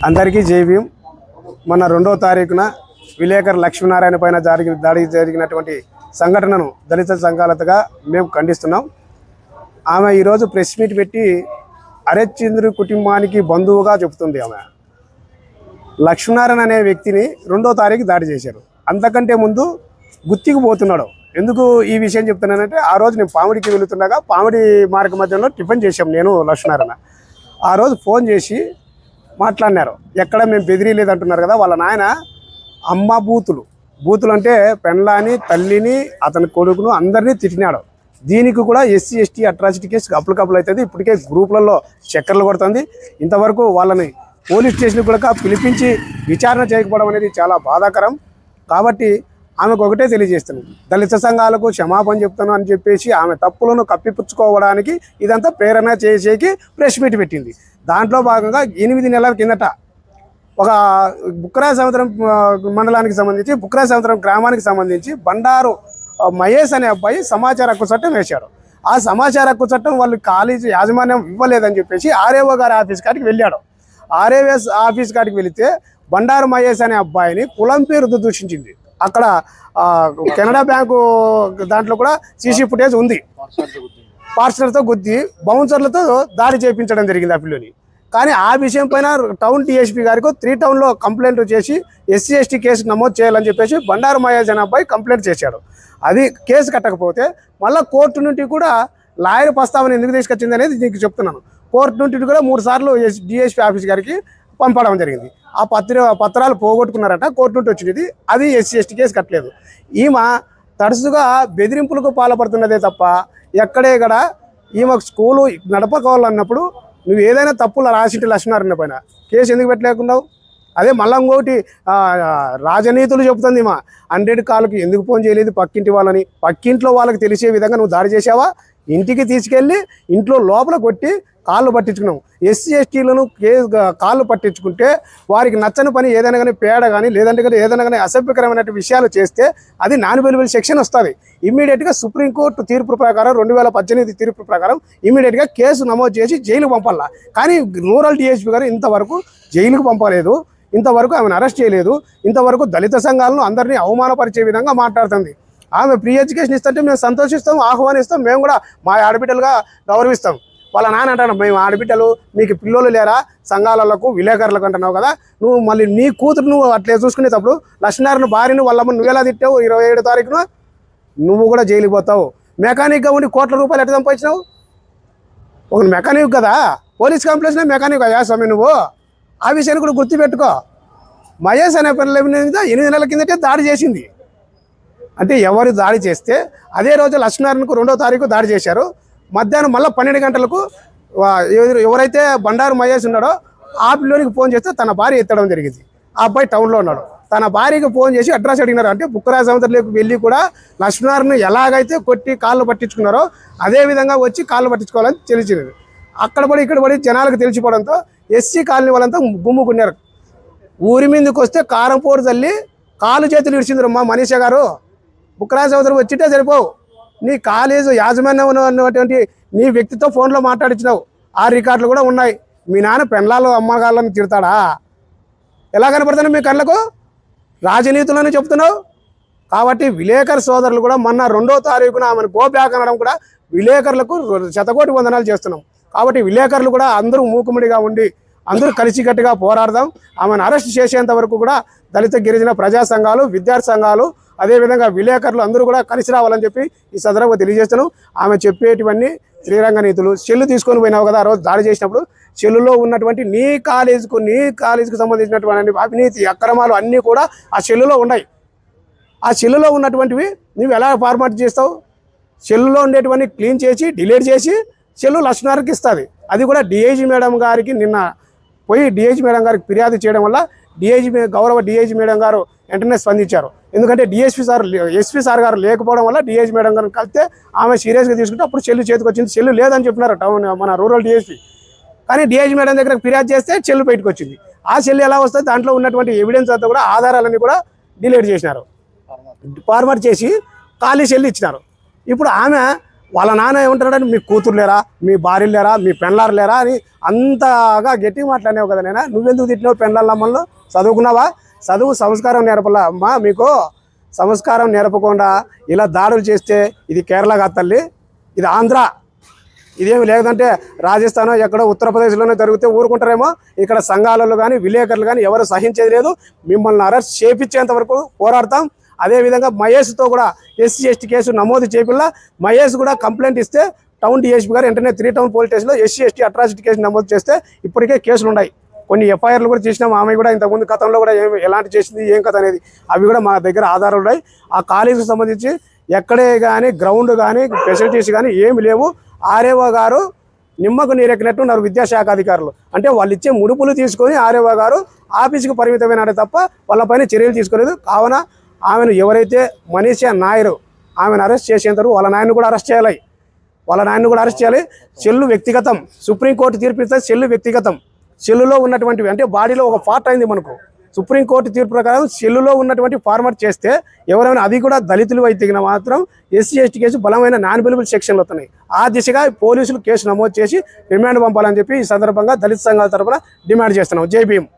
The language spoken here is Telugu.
అందరికీ జై భీమ్. మొన్న 2వ తారీఖున విలేకరు లక్ష్మీనారాయణ పైన దాడి జరిగినటువంటి సంఘటనను దళిత సంఘాలతగా మేము ఖండిస్తున్నాం. ఆమె ఈరోజు ప్రెస్ మీట్ పెట్టి అరెచంద్రు కుటుంబానికి బంధువుగా చెబుతుంది. ఆమె లక్ష్మీనారాయణ అనే వ్యక్తిని 2వ తారీఖు దాడి చేశారు. అంతకంటే ముందు గుత్తికి పోతున్నాడు. ఎందుకు ఈ విషయం చెప్తున్నానంటే, ఆ రోజు నేను పామిడికి వెళుతుండగా పామిడి మార్గ మధ్యలో టిఫిన్ చేశాం నేను లక్ష్మీనారాయణ. ఆ రోజు ఫోన్ చేసి మాట్లాడినారు. ఎక్కడ మేము బెదిరియలేదు అంటున్నారు కదా. వాళ్ళ నాయన అమ్మ బూతులు అంటే పెండ్లాని, తల్లిని, అతని కొడుకును అందరినీ తిట్టినాడు. దీనికి కూడా SC ST atrocity case applicable అవుతుంది. ఇప్పటికే గ్రూపులలో చక్కర్లు కొడుతుంది. ఇంతవరకు వాళ్ళని పోలీస్ స్టేషన్ కూడా పిలిపించి విచారణ చేయకపోవడం అనేది చాలా బాధాకరం. కాబట్టి ఆమెకు ఒకటే తెలియజేస్తున్నాను, దళిత సంఘాలకు క్షమాపణ చెప్తాను అని చెప్పేసి ఆమె తప్పులను కప్పిపుచ్చుకోవడానికి ఇదంతా ప్రేరణ చేసేకి ప్రెస్ మీట్ పెట్టింది. దాంట్లో భాగంగా 8 నెలల కిందట ఒక బుక్కరాయ సముద్రం మండలానికి సంబంధించి బుక్కరాయ సముద్రం గ్రామానికి సంబంధించి బండారు మహేష్ అనే అబ్బాయి సమాచార హక్కు చట్టం వేశాడు. ఆ సమాచార హక్కు చట్టం వాళ్ళు కాలేజీ యాజమాన్యం ఇవ్వలేదని చెప్పేసి ఆర్ఏఓ గారి ఆఫీస్ కాడికి వెళ్ళాడు. ఆర్ఏఓ ఆఫీస్ కాడికి వెళితే బండారు మహేష్ అనే అబ్బాయిని కులం పేరుతో దూషించింది. అక్కడ కెనడా బ్యాంకు దాంట్లో కూడా సీసీ ఫుటేజ్ ఉంది. పార్సనర్తో గుద్ది బౌన్సర్లతో దాడి చేయించడం జరిగింది ఆ పిల్లని. కానీ ఆ విషయం పైన టౌన్ డిఎస్పీ గారికి 3 టౌన్లో కంప్లైంట్ చేసి ఎస్సీ ఎస్టీ కేసు నమోదు చేయాలని చెప్పేసి బండారు మహేష్ అనే అబ్బాయి కంప్లైంట్ చేశాడు. అది కేసు కట్టకపోతే మళ్ళీ కోర్టు నుండి కూడా లాయర్ ప్రస్తావన ఎందుకు తీసుకొచ్చింది అనేది నీకు చెప్తున్నాను. కోర్టు నుండి కూడా 3 సార్లు డిఎస్పీ ఆఫీస్ గారికి పంపడం జరిగింది. ఆ పత్రాలు పోగొట్టుకున్నారట. కోర్టు నుండి వచ్చినది. అది ఎస్సీ ఎస్టీ కేసు కట్టలేదు. ఈమె తరచుగా బెదిరింపులకు పాల్పడుతున్నదే తప్ప ఎక్కడ ఈమె స్కూలు నడపకోవాలన్నప్పుడు నువ్వు ఏదైనా తప్పులు రాసింటి లక్ష్మీనారాయణ పైన కేసు ఎందుకు పెట్టలేకున్నావు? అదే మళ్ళీ ఇంకొకటి రాజనీతులు చెబుతుంది. మా 100 కాళ్ళకి ఎందుకు ఫోన్ చేయలేదు పక్కింటి వాళ్ళని? పక్కింట్లో వాళ్ళకి తెలిసే విధంగా నువ్వు దాడి చేసావా? ఇంటికి తీసుకెళ్ళి ఇంట్లో లోపల కొట్టి కాళ్ళు పట్టించుకున్నావు. ఎస్సీ ఎస్టీలను కాళ్ళు పట్టించుకుంటే వారికి నచ్చని పని ఏదైనా కానీ పేడ కానీ లేదంటే కానీ ఏదైనా కానీ అసభ్యకరమైన విషయాలు చేస్తే అది నాన్ అవైలబుల్ సెక్షన్ వస్తుంది. ఇమ్మీడియట్గా సుప్రీంకోర్టు తీర్పు ప్రకారం 2018 తీర్పు ప్రకారం ఇమ్మీడియట్గా కేసు నమోదు చేసి జైలుకు పంపాల. కానీ రూరల్ డిఎస్పీ గారు ఇంతవరకు జైలుకు పంపలేదు. ఇంతవరకు ఆమెను అరెస్ట్ చేయలేదు. ఇంతవరకు దళిత సంఘాలను అందరినీ అవమానపరిచే విధంగా మాట్లాడుతుంది. ఆమె ఫ్రీ ఎడ్యుకేషన్ ఇస్తుంటే మేము సంతోషిస్తాం, ఆహ్వానిస్తాం. మేము కూడా మా ఆడబిడ్డలుగా గౌరవిస్తాం. వాళ్ళ నాన్న అంటాడు, మేము ఆడబిడ్డలు, మీకు పిల్లలు లేరా సంఘాలకు విలేకరులకు అంటున్నావు కదా. నువ్వు మళ్ళీ నీ కూతురు నువ్వు అట్లే చూసుకునేటప్పుడు లక్ష్మీనారాయణ భార్యను వాళ్ళమ్మ నువ్వెలా తిట్టావు? 27 తారీఖున నువ్వు కూడా జైలుకి పోతావు. మెకానిక్గా ఉండి కోట్ల రూపాయలు ఎట్లా సంపాదించినావు? ఒక మెకానిక్ కదా, పోలీస్ కాంప్లెక్స్లో మెకానిక్ అయ్యా స్వామి నువ్వు. ఆ విషయాన్ని కూడా గుర్తుపెట్టుకో. మహేష్ అనే పిల్లల మీద 8 నెలల కిందటే దాడి చేసింది. అంటే ఎవరు దాడి చేస్తే అదే రోజు లక్ష్మీనారాయణకు 2వ తారీఖు దాడి చేశారు. మధ్యాహ్నం మళ్ళీ 12 గంటలకు ఎవరైతే బండారు మహేష్ ఉన్నాడో ఆ పిల్లోనికి ఫోన్ చేస్తే తన భార్య ఎత్తడం జరిగింది. ఆ అబ్బాయి టౌన్లో ఉన్నాడు. తన భార్యకి ఫోన్ చేసి అడ్రస్ అడిగినారు. అంటే బుక్కరాయ సముద్రంలోకి వెళ్ళి కూడా లక్ష్మీనారాయణ ఎలాగైతే కొట్టి కాళ్ళు పట్టించుకున్నారో అదే విధంగా వచ్చి కాళ్ళు పట్టించుకోవాలని తెలిసింది. అక్కడ పడి ఇక్కడ పడి జనాలకు తెలిసిపోవడంతో ఎస్సీ కాలనీ వాళ్ళంతా గుమ్ముకున్నారు. ఊరి మీదకి వస్తే కారం పోటు తల్లి కాలు చేతులు ఇడిచిందమ్మా మనీషా గారు. బుక్కరాయ సముద్రం వచ్చింటే సరిపోవు. నీ కాలేజు యాజమాన్యం ఉన్నటువంటి నీ వ్యక్తితో ఫోన్లో మాట్లాడించినావు. ఆ రికార్డులు కూడా ఉన్నాయి. మీ నాన్న పెండ్లాలు అమ్మగాళ్ళని తిడతాడా? ఎలా కనపడుతున్నావు మీ కళ్ళకు? రాజనీతులని చెప్తున్నావు. కాబట్టి విలేకరు సోదరులు కూడా మొన్న 2వ తారీఖున ఆమెను గో బ్యాక్ అనడం కూడా విలేకరులకు శతకోటి వందనాలు చేస్తున్నాం. కాబట్టి విలేకరులు కూడా అందరూ మూకుముడిగా ఉండి అందరూ కలిసికట్టుగా పోరాడదాం. ఆమెను అరెస్ట్ చేసేంత వరకు కూడా దళిత గిరిజన ప్రజా సంఘాలు, విద్యార్థి సంఘాలు, అదేవిధంగా విలేకరులు అందరూ కూడా కలిసి రావాలని చెప్పి ఈ సందర్భంగా తెలియజేస్తున్నాం. ఆమె చెప్పేటివన్నీ శ్రీరంగ నీతులు. సెల్లు తీసుకొని పోయినావు కదా ఆ రోజు దాడి చేసినప్పుడు. సెల్లులో ఉన్నటువంటి నీ కాలేజీకి సంబంధించినటువంటి అవినీతి అక్రమాలు అన్నీ కూడా ఆ సెల్లులో ఉన్నాయి. ఆ సెల్లులో ఉన్నటువంటివి నువ్వు ఎలా ఫార్మాట్ చేస్తావు? సెల్లులో ఉండేటివన్నీ క్లీన్ చేసి డిలీట్ చేసి సెల్లు లక్ష్మీనారాయణకి ఇస్తుంది. అది కూడా డిఐజీ మేడం గారికి నిన్న పోయి డిఐజీ మేడం గారికి ఫిర్యాదు చేయడం వల్ల గౌరవ డిఐజీ మేడం గారు వెంటనే స్పందించారు. ఎందుకంటే ఎస్పీ సార్ గారు లేకపోవడం వల్ల డిఐజీ మేడం గారిని కలిస్తే ఆమె సీరియస్గా తీసుకుంటే అప్పుడు చెల్లు చేతికి వచ్చింది. చెల్లు లేదని చెప్పినారు టౌన్ మన రూరల్ డిఎస్పీ. కానీ డిఐజీ మేడం దగ్గర ఫిర్యాదు చేస్తే చెల్లు బయటకు వచ్చింది. ఆ చెల్లు ఎలా వస్తుంది? దాంట్లో ఉన్నటువంటి ఎవిడెన్స్ అంతా కూడా ఆధారాలన్నీ కూడా డిలీట్ చేసినారు, ఫార్మాట్ చేసి ఖాళీ చెల్లు ఇచ్చినారు. ఇప్పుడు ఆమె వాళ్ళ నాన్న ఏమంటాడంటే మీ కూతురు లేరా, మీ భార్యలు లేరా, మీ పెళ్ళారు లేరా అని అంతగా గట్టిగా మాట్లాడినావు కదా. నేను నువ్వెందుకు తిట్టినావు పెళ్ళాల అమ్మల్లో? చదువుకున్నావా? చదువు సంస్కారం నేర్పలా అమ్మా. మీకు సంస్కారం నేర్పకుండా ఇలా దాడులు చేస్తే ఇది కేరళ కాదు తల్లి, ఇది ఆంధ్ర. ఇదేమి లేదంటే రాజస్థాన్ ఎక్కడో ఉత్తరప్రదేశ్లోనే జరిగితే ఊరుకుంటారేమో. ఇక్కడ సంఘాలలో కానీ విలేకరులు కానీ ఎవరు సహించేది లేదు. మిమ్మల్ని అరెస్ట్ చేపించేంత వరకు పోరాడతాం. అదేవిధంగా మహేష్తో కూడా ఎస్సీ ఎస్టీ కేసు నమోదు చేపిల్లా. మహేష్ కూడా కంప్లైంట్ ఇస్తే టౌన్ డిఎస్పీ గారు వెంటనే 3 టౌన్ పోలీస్ స్టేషన్లో ఎస్సీ ఎస్టీ అట్రాసిటీ కేసు నమోదు చేస్తే ఇప్పటికే కేసులు ఉన్నాయి. కొన్ని ఎఫ్ఐఆర్లు కూడా చేసినాం. ఆమె కూడా ఇంతకుముందు గతంలో కూడా ఎలాంటి చేసింది ఏం కథ అనేది అవి కూడా మా దగ్గర ఆధారాలు ఉన్నాయి. ఆ కాలేజీకి సంబంధించి ఎక్కడే కానీ గ్రౌండ్ కానీ ఫెసిలిటీస్ కానీ ఏమి లేవు. ఆర్ఏఓ గారు నిమ్మకు నీరెక్కినట్టు ఉన్నారు విద్యాశాఖ అధికారులు. అంటే వాళ్ళు ఇచ్చే ముడుపులు తీసుకొని ఆర్ఏఓ గారు ఆఫీసుకు పరిమితమైనాడే తప్ప వాళ్ళపైన చర్యలు తీసుకోలేదు. కావున ఆమెను ఎవరైతే మనీషా నాయర్ ఆమెను అరెస్ట్ చేసేంతవరకు వాళ్ళ నాయన్ని కూడా అరెస్ట్ చేయాలి. సెల్లు వ్యక్తిగతం. సుప్రీంకోర్టు తీర్పు ఇస్తే సెల్లు వ్యక్తిగతం. సెల్లులో ఉన్నటువంటివి అంటే బాడీలో ఒక పార్ట్ అయింది మనకు. సుప్రీంకోర్టు తీర్పు ప్రకారం సెల్లులో ఉన్నటువంటి ఫార్మాట్ చేస్తే ఎవరైనా అది కూడా దళితులు అయితే మాత్రం ఎస్సీ ఎస్టీ కేసు బలమైన నాన్ బెయిలబుల్ సెక్షన్లు వస్తున్నాయి. ఆ దిశగా పోలీసులు కేసు నమోదు చేసి రిమాండ్ పంపాలని చెప్పి ఈ సందర్భంగా దళిత సంఘాల తరఫున డిమాండ్ చేస్తున్నాం. జై భీమ్.